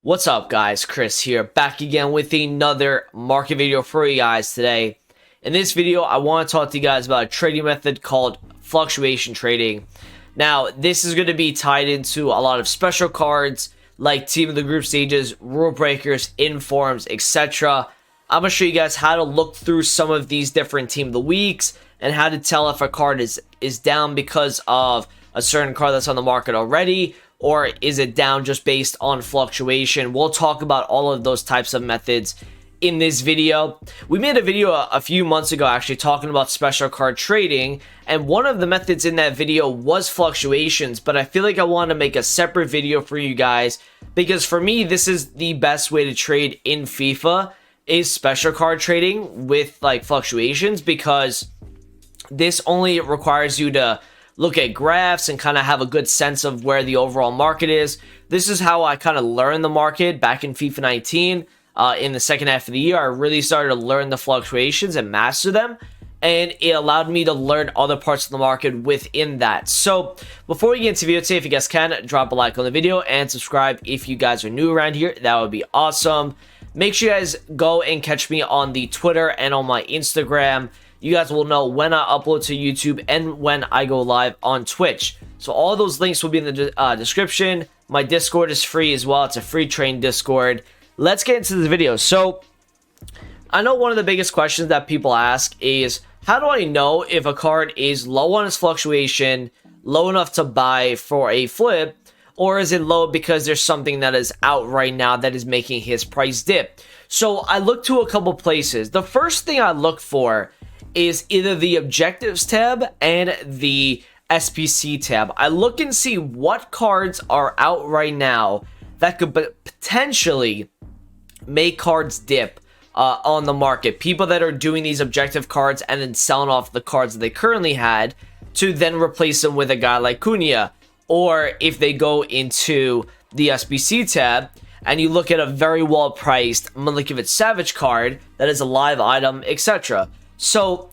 What's up, guys? Chris here, back again with another market video for you guys today. In this video, I want to talk to you guys about a trading method called fluctuation trading. Now, this is going to be tied into a lot of special cards like team of the group stages, rule breakers, informs, etc. I'm going to show you guys how to look through some of these different team of the weeks and how to tell if a card is down because of a certain card that's on the market already, or is it down just based on fluctuation. We'll talk about all of those types of methods in this video. We made a video a few months ago actually talking about special card trading, and one of the methods in that video was fluctuations, but I feel like I want to make a separate video for you guys because for me, this is the best way to trade in FIFA is special card trading with like fluctuations, because this only requires you to look at graphs and kind of have a good sense of where the overall market is. This is how I kind of learned the market back in FIFA 19. In the second half of the year, I really started to learn the fluctuations and master them, and it allowed me to learn other parts of the market within that. So before we get into the video today, if you guys can, drop a like on the video and subscribe if you guys are new around here. That would be awesome. Make sure you guys go and catch me on the Twitter and on my Instagram. You guys will know when I upload to YouTube and when I go live on Twitch. So all those links will be in the description. My Discord is free as well. It's a free train Discord. Let's get into the video. So I know one of the biggest questions that people ask is, how do I know if a card is low on its fluctuation, low enough to buy for a flip, or is it low because there's something that is out right now that is making his price dip? So I look to a couple places. The first thing I look for is either the objectives tab and the SPC tab. I look and see what cards are out right now that could potentially make cards dip on the market. People that are doing these objective cards and then selling off the cards that they currently had to then replace them with a guy like Cunha. Or if they go into the SPC tab and you look at a very well priced Milinkovic Savage card that is a live item, etc. So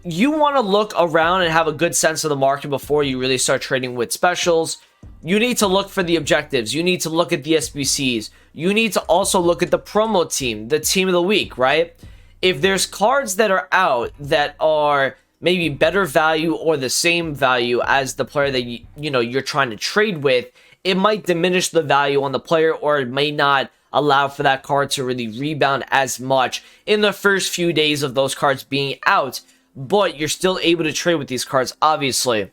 you want to look around and have a good sense of the market before you really start trading with specials. You need to look for the objectives. You need to look at the SBCs. You need to also look at the promo team, the team of the week, right? If there's cards that are out that are maybe better value or the same value as the player that you're trying to trade with, it might diminish the value on the player, or it may not allow for that card to really rebound as much in the first few days of those cards being out. But you're still able to trade with these cards, obviously.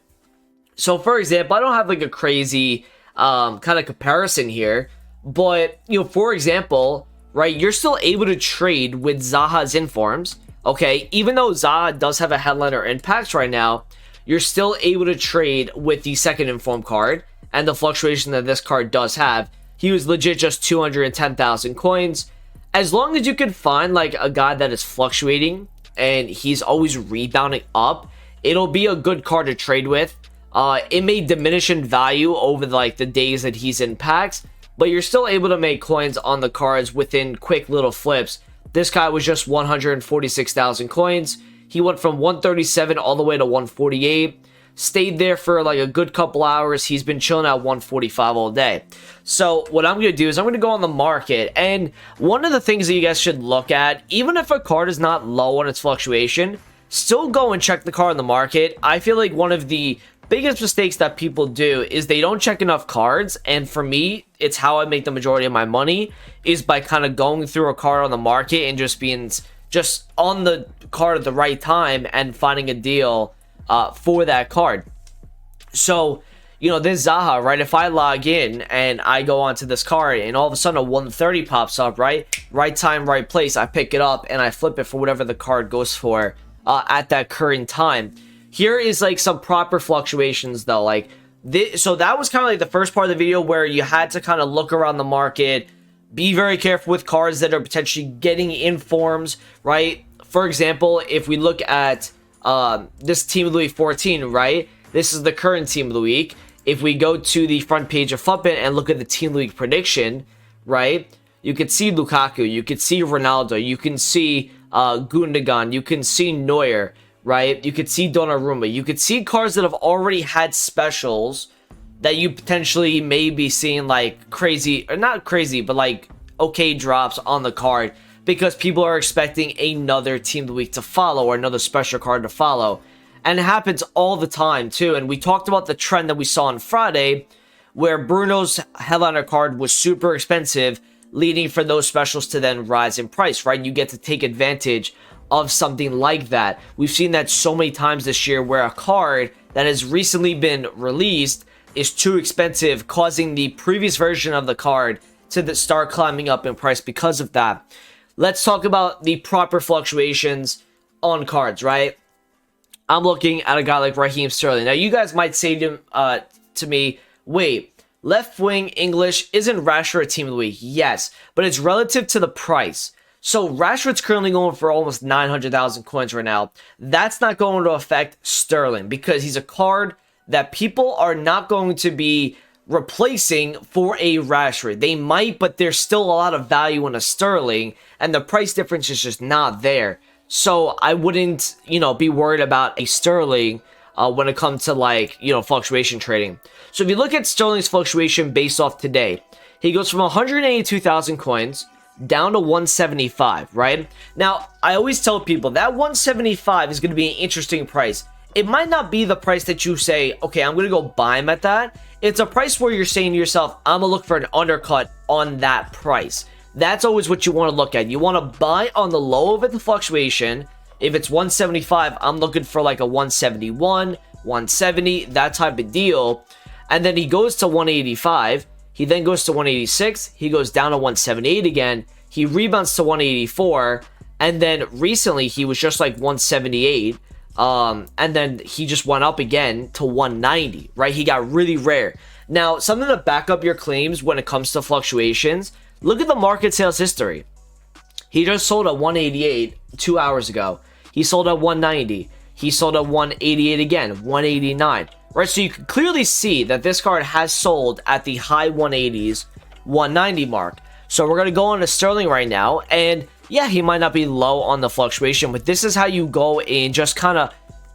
So for example, I don't have like a crazy kind of comparison here, but for example, right, you're still able to trade with Zaha's informs. Okay, even though Zaha does have a headliner impact right now, you're still able to trade with the second inform card and the fluctuation that this card does have. He was legit just 210,000 coins. As long as you can find like a guy that is fluctuating and he's always rebounding up, it'll be a good card to trade with. It may diminish in value over like the days that he's in packs, but you're still able to make coins on the cards within quick little flips. This guy was just 146,000 coins. He went from 137 all the way to 148. Stayed there for like a good couple hours. He's been chilling at 145 all day. So what I'm going to do is I'm going to go on the market, and one of the things that you guys should look at, even if a card is not low on its fluctuation, still go and check the card on the market. I feel like one of the biggest mistakes that people do is they don't check enough cards, and for me, it's how I make the majority of my money, is by kind of going through a card on the market and just being just on the card at the right time and finding a deal for that card. So this Zaha, right, if I log in and I go onto this card and all of a sudden a 130 pops up, right time, right place, I pick it up and I flip it for whatever the card goes for at that current time. Here is like some proper fluctuations though, like this. So that was kind of like the first part of the video where you had to kind of look around the market, be very careful with cards that are potentially getting informs, right? For example, if we look at this team of the week 14, right? This is the current team of the week. If we go to the front page of Fluctuation and look at the team of the week prediction, right? You could see Lukaku, you could see Ronaldo, you can see Gundogan, you can see Neuer, right? You could see Donnarumma. You could see cards that have already had specials that you potentially may be seeing like crazy, or not crazy, but like okay drops on the card because people are expecting another team of the week to follow or another special card to follow. And it happens all the time too. And we talked about the trend that we saw on Friday where Bruno's headliner card was super expensive, leading for those specials to then rise in price, right? You get to take advantage of something like that. We've seen that so many times this year where a card that has recently been released is too expensive, causing the previous version of the card to start climbing up in price because of that. Let's talk about the proper fluctuations on cards, right? I'm looking at a guy like Raheem Sterling. Now, you guys might say to me, wait, left wing English, isn't Rashford a team of the week? Yes, but it's relative to the price. So Rashford's currently going for almost 900,000 coins right now. That's not going to affect Sterling because he's a card that people are not going to be replacing for a Rashford. They might, but there's still a lot of value in a Sterling, and the price difference is just not there. So I wouldn't, be worried about a Sterling when it comes to like, fluctuation trading. So if you look at Sterling's fluctuation based off today, he goes from 182,000 coins down to 175, right? Now, I always tell people that 175 is going to be an interesting price. It might not be the price that you say, okay, I'm going to go buy him at that. It's a price where you're saying to yourself, I'm going to look for an undercut on that price. That's always what you want to look at. You want to buy on the low of it, the fluctuation. If it's 175, I'm looking for like a 171, 170, that type of deal. And then he goes to 185. He then goes to 186. He goes down to 178 again. He rebounds to 184. And then recently he was just like 178. And then he just went up again to 190, right? He got really rare. Now, something to back up your claims when it comes to fluctuations, look at the market sales history. He just sold at 188 2 hours ago. He sold at 190. He sold at 188 again, 189. Right, so you can clearly see that this card has sold at the high 180s, 190 mark. So we're going to go on to Sterling right now. And yeah, he might not be low on the fluctuation, but this is how you go in just kind of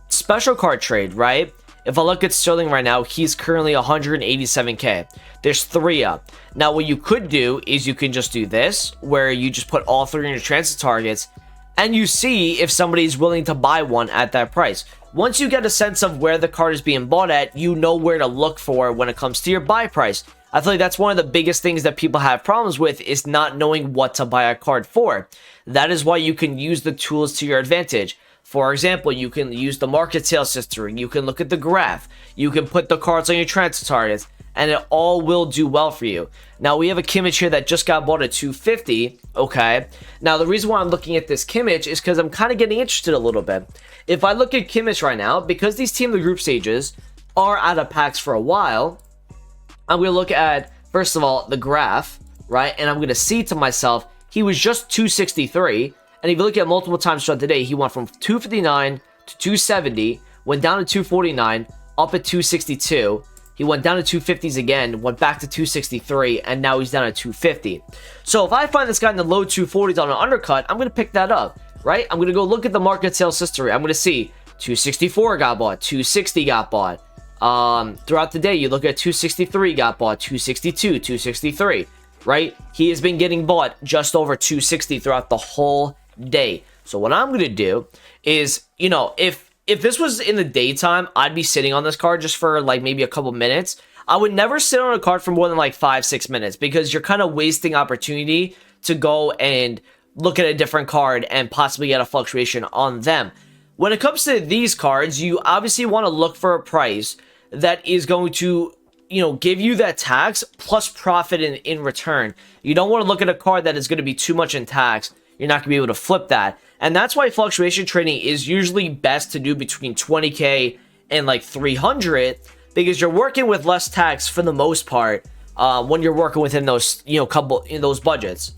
special card trade, right? If I look at Sterling right now, he's currently 187k. There's 3 up. Now, what you could do is you can just do this, where you just put all 3 in your transfer targets, and you see if somebody's willing to buy one at that price. Once you get a sense of where the card is being bought at, you know where to look for when it comes to your buy price. I feel like that's one of the biggest things that people have problems with, is not knowing what to buy a card for. That is why you can use the tools to your advantage. For example, you can use the market sales history, you can look at the graph, you can put the cards on your transfer targets, and it all will do well for you. Now, we have a Kimmich here that just got bought at 250, okay? Now, the reason why I'm looking at this Kimmich is because I'm kind of getting interested a little bit. If I look at Kimmich right now, because these team of the group stages are out of packs for a while, I'm going to look at, first of all, the graph, right? And I'm going to see to myself, he was just 263, and if you look at multiple times throughout the day, he went from 259 to 270, went down to 249, up at 262. He went down to 250s again, went back to 263, and now he's down at 250. So if I find this guy in the low 240s on an undercut, I'm going to pick that up, right? I'm going to go look at the market sales history. I'm going to see 264 got bought, 260 got bought. Throughout the day, you look at 263 got bought, 262, 263, right? He has been getting bought just over 260 throughout the whole day. So what I'm going to do is, if this was in the daytime, I'd be sitting on this card just for like maybe a couple minutes. I would never sit on a card for more than like 5-6 minutes, because you're kind of wasting opportunity to go and look at a different card and possibly get a fluctuation on them. When it comes to these cards, you obviously want to look for a price that is going to, give you that tax plus profit in return. You don't want to look at a card that is going to be too much in tax. You're not going to be able to flip that. And that's why fluctuation trading is usually best to do between 20k and like 300, because you're working with less tax for the most part when you're working within those, those budgets.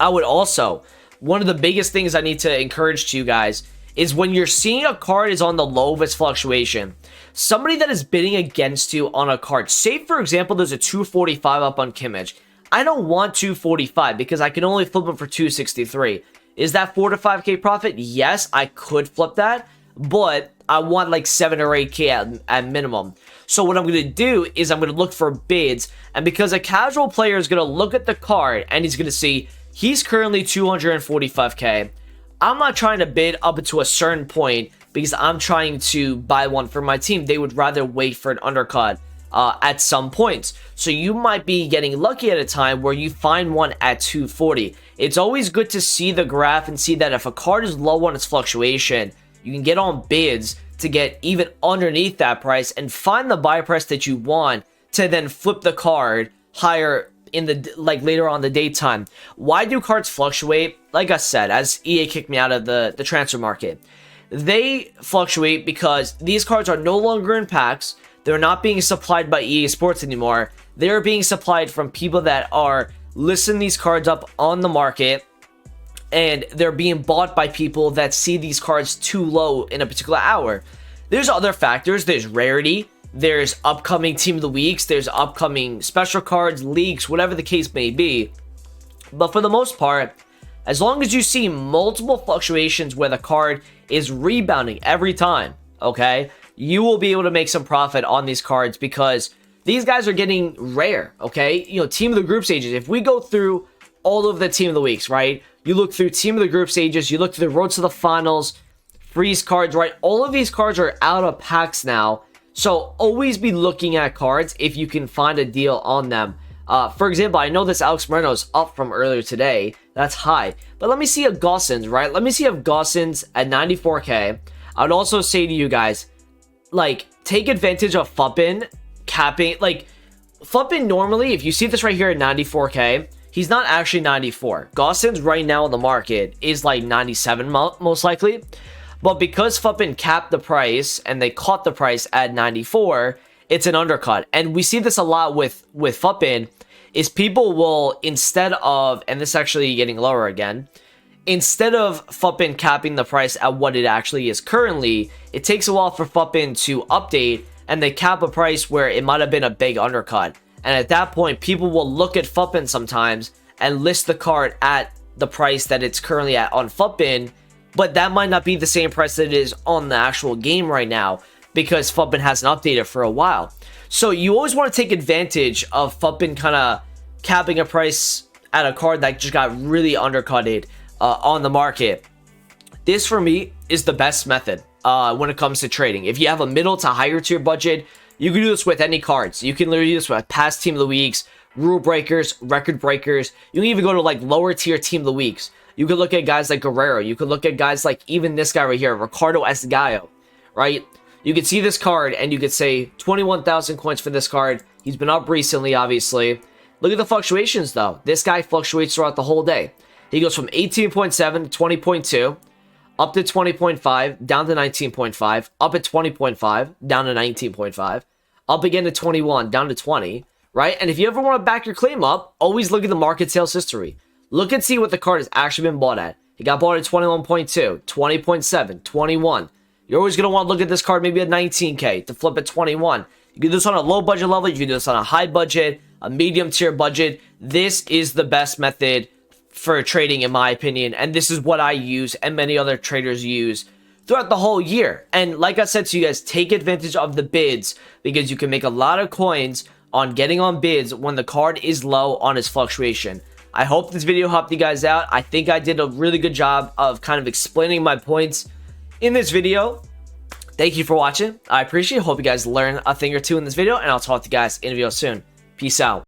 I would also, one of the biggest things I need to encourage to you guys is when you're seeing a card is on the low of its fluctuation, somebody that is bidding against you on a card, say for example, there's a 245 up on Kimmich. I don't want 245 because I can only flip them for 263. Is that 4 to 5k profit? Yes, I could flip that. but I want like 7 or 8k at minimum. So what I'm going to do is I'm going to look for bids, and because a casual player is going to look at the card and he's going to see he's currently 245k, I'm not trying to bid up to a certain point because I'm trying to buy one for my team. They would rather wait for an undercut at some points. So you might be getting lucky at a time where you find one at 240. It's always good to see the graph and see that if a card is low on its fluctuation, you can get on bids to get even underneath that price and find the buy price that you want to then flip the card higher in the later on the daytime. Why do cards fluctuate? Like I said, as EA kicked me out of the transfer market, they fluctuate because these cards are no longer in packs. They're not being supplied by EA Sports anymore. They're being supplied from people that are listing these cards up on the market, and they're being bought by people that see these cards too low in a particular hour. There's other factors. There's rarity. There's upcoming Team of the Weeks. There's upcoming special cards, leaks, whatever the case may be. But for the most part, as long as you see multiple fluctuations where the card is rebounding every time, okay, you will be able to make some profit on these cards because these guys are getting rare, okay? You know, Team of the Group stages. If we go through all of the Team of the Weeks, right? You look through Team of the Group stages, you look through the Road to the Finals, freeze cards, right? All of these cards are out of packs now. So always be looking at cards if you can find a deal on them. For example, I know this Alex Moreno is up from earlier today. That's high. But let me see a Gossens, right? Let me see if Gossens at 94k. I would also say to you guys, like, take advantage of Fuppin capping. Like, Fuppin normally, if you see this right here at 94k, he's not actually 94. Gossens right now on the market is like 97 most likely. But because Fuppin capped the price and they caught the price at 94, it's an undercut. And we see this a lot with Fuppin, is people will, instead of, and this is actually getting lower again, instead of Fuppin capping the price at what it actually is currently, it takes a while for Fuppin to update, and they cap a price where it might have been a big undercut. And at that point, people will look at Fuppin sometimes and list the card at the price that it's currently at on Fuppin, but that might not be the same price that it is on the actual game right now because Fuppin hasn't updated for a while. So you always want to take advantage of Fuppin kind of capping a price at a card that just got really undercutted on the market. This for me is the best method when it comes to trading. If you have a middle to higher tier budget, you can do this with any cards. You can literally do this with past Team of the Weeks, rule breakers, record breakers. You can even go to like lower tier Team of the Weeks. You could look at guys like Guerrero. You could look at guys like even this guy right here, Ricardo Esgallo, right? You could see this card and you could say 21,000 coins for this card. He's been up recently, obviously. Look at the fluctuations though. This guy fluctuates throughout the whole day. He goes from 18.7 to 20.2, up to 20.5, down to 19.5, up at 20.5, down to 19.5, up again to 21, down to 20, right? And if you ever want to back your claim up, always look at the market sales history. Look and see what the card has actually been bought at. He got bought at 21.2, 20.7, 21. You're always going to want to look at this card maybe at 19k to flip at 21. You can do this on a low budget level. You can do this on a high budget, a medium tier budget. This is the best method for trading in my opinion. And this is what I use and many other traders use throughout the whole year. And like I said to you guys, take advantage of the bids because you can make a lot of coins on getting on bids when the card is low on its fluctuation. I hope this video helped you guys out. I think I did a really good job of kind of explaining my points in this video. Thank you for watching. I appreciate it. Hope you guys learned a thing or two in this video, and I'll talk to you guys in a video soon. Peace out.